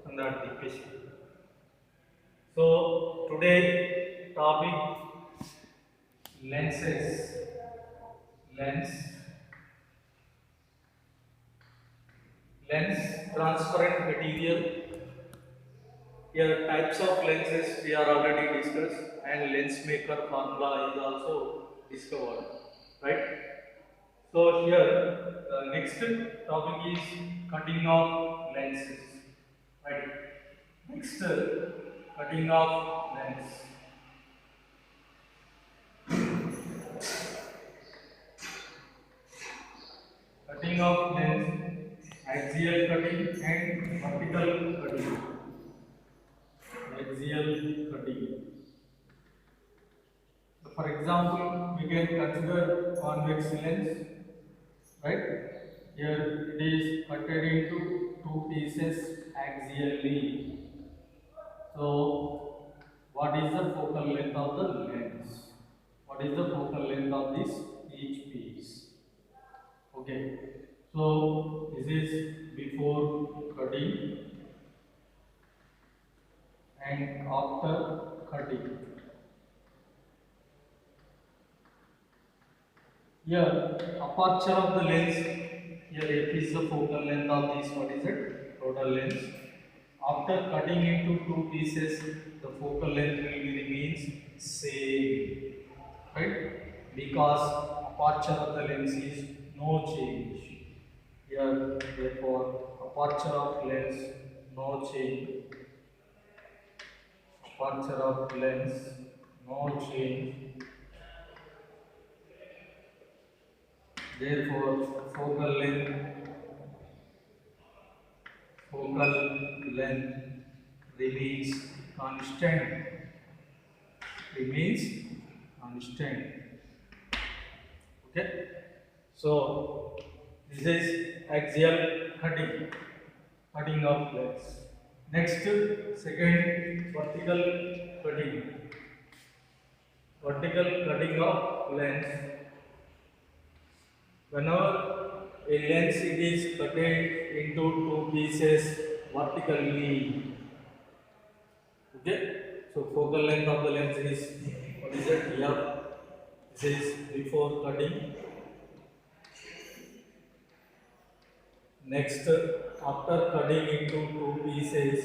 Under depression. So today topic lenses, lens, lens, transparent material. Here types of lenses we are already discussed, and lens maker formula is also discovered, right? So here the next topic is cutting of lenses, right? Next cutting of lens. Cutting of lens, axial cutting and vertical cutting. Axial cutting. So for example, we can consider convex lens, right? Here it is cutted into two pieces axially. So, what is the focal length of the lens? What is the focal length of this each piece? Okay. So this is before cutting and after cutting. Here, aperture of the lens. Here, F is the focal length of this. What is it? Total lens. After cutting into two pieces, the focal length will be remains same, right? Because aperture of the lens is no change. Here, therefore, aperture of lens no change. Aperture of lens no change. Therefore, focal length remains constant. Remains constant. Okay. So this is axial cutting, cutting of lens. Next, second vertical cutting. Vertical cutting of lens. Whenever a lens it is cut into two pieces vertically, okay. So focal length of the lens is what is it? F. This is before cutting. Next, after cutting into two pieces,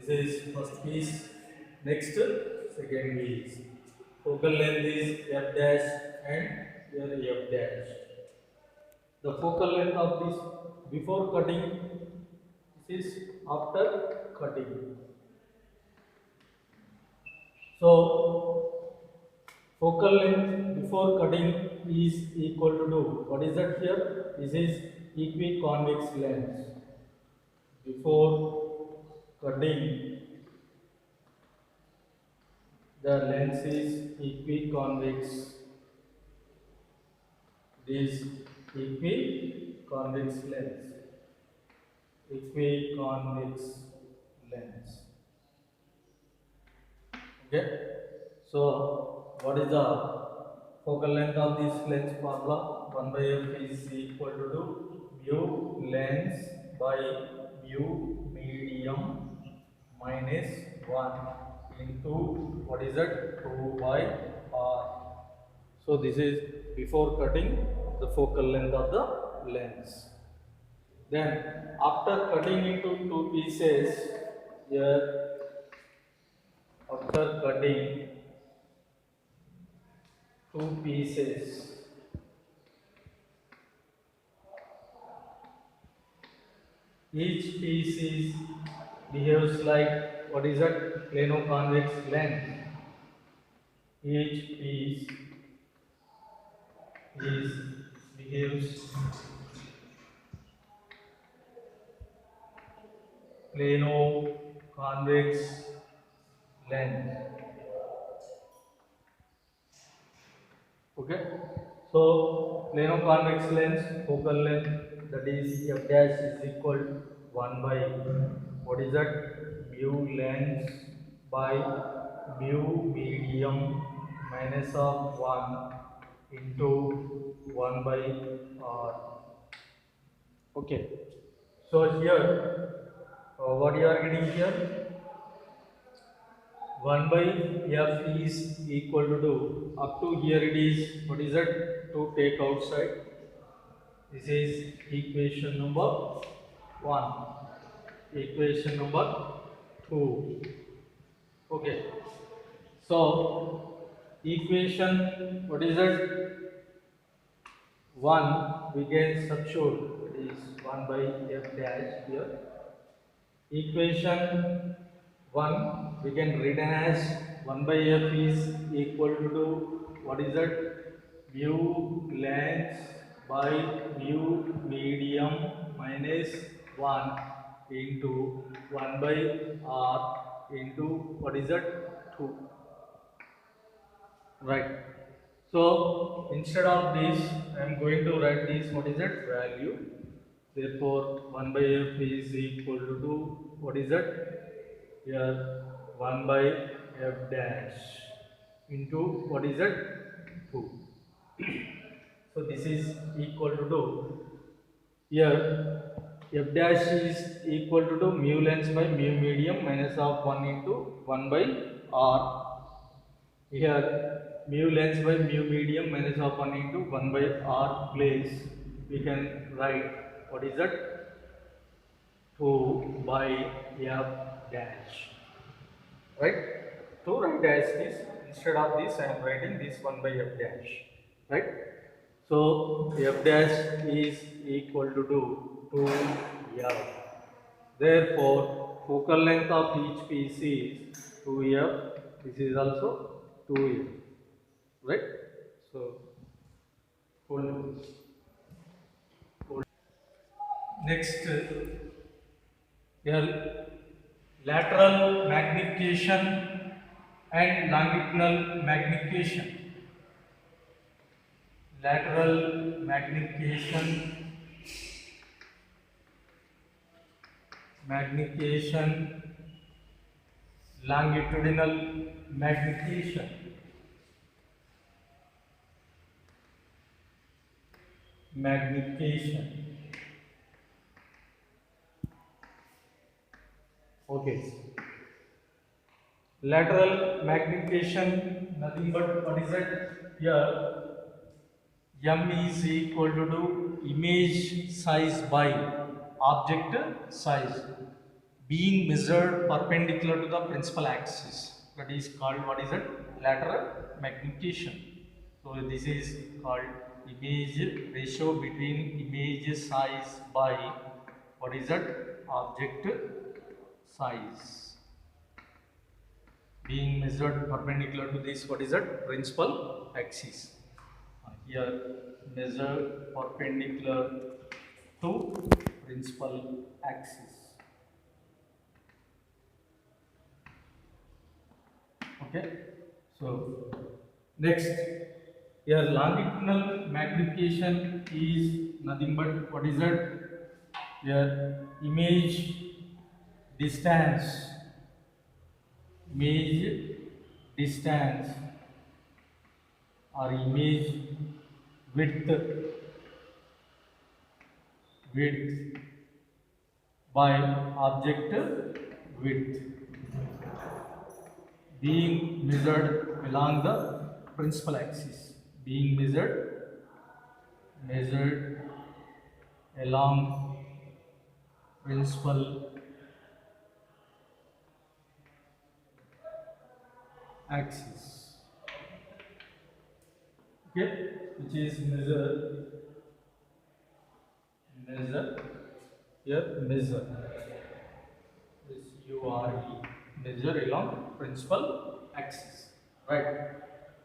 this is first piece. Next, second piece. Focal length is F dash and here F dash. The focal length of this before cutting, this is after cutting. So focal length before cutting is equal to what is that here? This is equiconvex lens. Before cutting, the lens is equiconvex. This equiconvex lens. Equiconvex lens. Okay. So, what is the focal length of this lens formula? 1 by f is equal to mu lens by mu medium minus 1 into what is it? 2 by r. So, this is before cutting the focal length of the lens. Then, after cutting into two pieces, here after cutting two pieces, each piece is behaves like what is that? Plano-convex lens. Each piece is behaves plano-convex lens. Okay. So plano-convex lens focal length that is f dash is equal to 1 by what is that? Mu lens by mu medium minus of 1 into 1 by r. Okay. So here, what you are getting here? 1 by f is equal to up to here it is, what is that, to take outside. This is equation number 1. Equation number 2. Okay. So equation, what is that, 1 we can substitute, it is 1 by f dash here. Equation 1 we can written as 1 by f is equal to what is that, mu length by mu medium minus 1 into 1 by r into what is that, 2, right. So instead of this I am going to write this, what is that, value. Therefore 1 by f is equal to what is that, here 1 by f dash into what is that, 2. So this is equal to here f dash is equal to mu length by mu medium minus of 1 into 1 by r. Here mu length by mu medium minus of 1 into 1 by r place we can write what is that, 2 by f dash, right. To write as this, instead of this I am writing this 1 by f dash, right. So f dash is equal to 2f. Therefore focal length of each piece is 2f. This is also 2f, right. So hold. Next, here lateral magnification and longitudinal magnification. Lateral magnification, longitudinal magnification. Okay. Lateral magnification, nothing but what is it? Here m is equal to image size by object size being measured perpendicular to the principal axis. That is called what is it? Lateral magnification. So this is called image ratio between image size by what is it? Object size being measured perpendicular to this what is that, principal axis. Here measured perpendicular to principal axis. Okay. So next, here longitudinal magnification is nothing but what is that? Here image distance or image width by object width being measured along the principal axis, being measured along principal axis, okay, which is measure is measure along principal axis, right.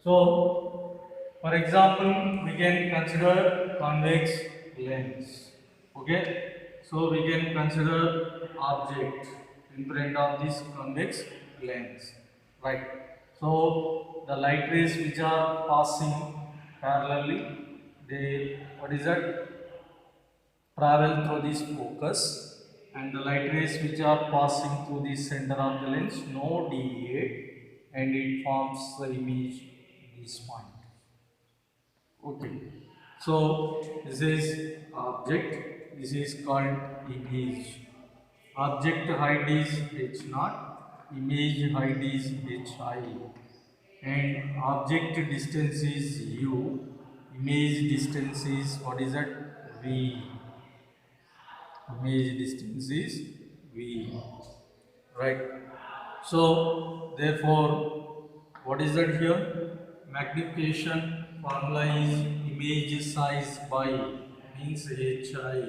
So for example we can consider convex lens, okay. So we can consider object in front of this convex lens, right. So the light rays which are passing parallelly, they what is that, travel through this focus, and the light rays which are passing through the center of the lens no deviate and it forms the image this point. Okay. So this is object, this is called image. Object height is h naught, image height is hi, and object distance is u, image distance is what is that, v. Image distance is v, right? So therefore, what is that here? Magnification formula is image size by, means hi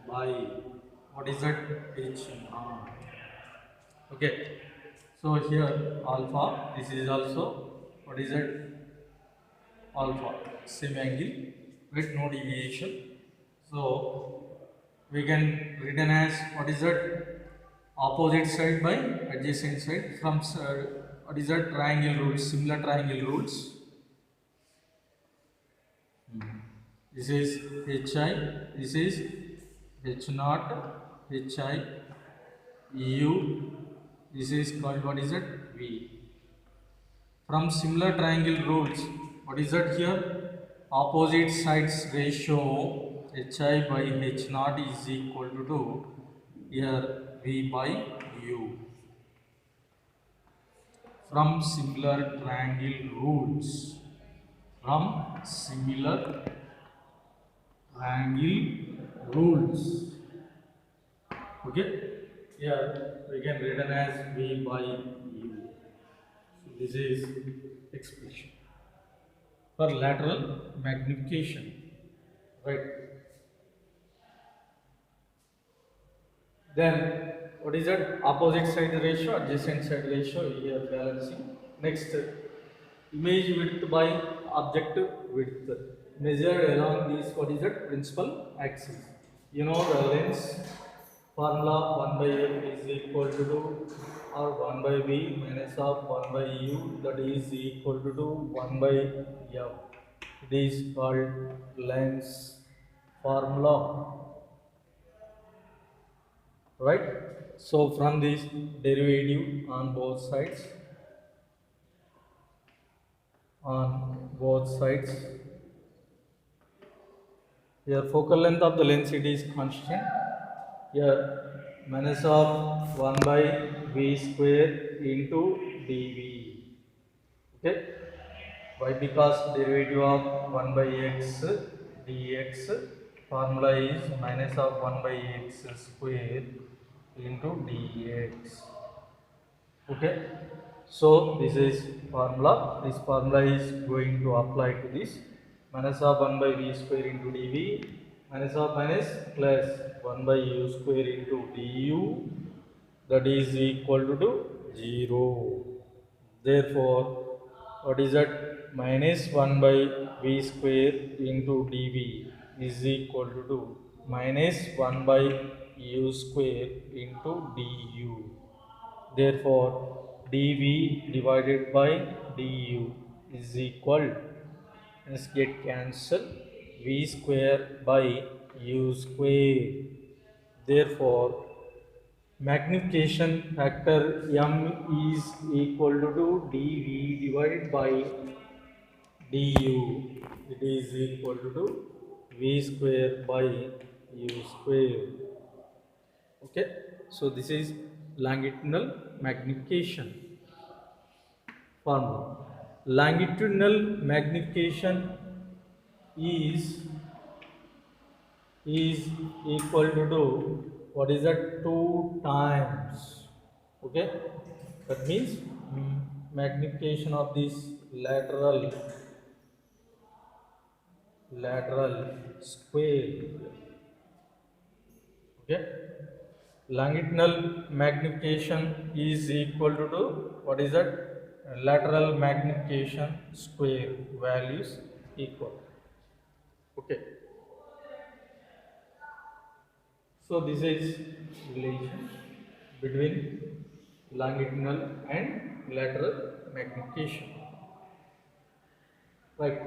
by, what is that, h naught. Okay, so here alpha, this is also what is that, alpha, same angle with no deviation. So we can written as what is that, opposite side by adjacent side from what is that, triangle rules, similar triangle rules. This is hi, this is h naught, hi, u, this is called what is that, v. From similar triangle rules, what is that here? Opposite sides ratio hi by h naught is equal to here v by u. From similar triangle rules, from similar triangle rules, okay, here we can written as v by u. So this is expression for lateral magnification, right? Then what is that, opposite side ratio, adjacent side ratio, here balancing. Next, image width by object width measured along these, what is that, principal axis. You know the lens formula, 1 by f is equal to or 1 by v minus of 1 by u, that is equal to 1 by f. It is called lens formula, right? So from this derivative on both sides, here focal length of the lens, it is constant. Here minus of 1 by v square into dv. Okay, why? Because derivative of 1 by x dx formula is minus of 1 by x square into dx. Okay, so this is formula, this formula is going to apply to this minus of 1 by v square into dv minus of minus plus 1 by u square into du, that is equal to 0. Therefore, what is that, minus 1 by v square into dv is equal to minus 1 by u square into du. Therefore, dv divided by du is equal, let's get cancel, v square by u square. Therefore, magnification factor m is equal to dv divided by du. It is equal to v square by u square. Okay, so this is longitudinal magnification formula. Longitudinal magnification is equal to what is that, 2 times. Okay, that means magnification of this lateral square. Okay, longitudinal magnification is equal to what is that, lateral magnification square values equal. Okay, so this is relation between longitudinal and lateral magnification, right?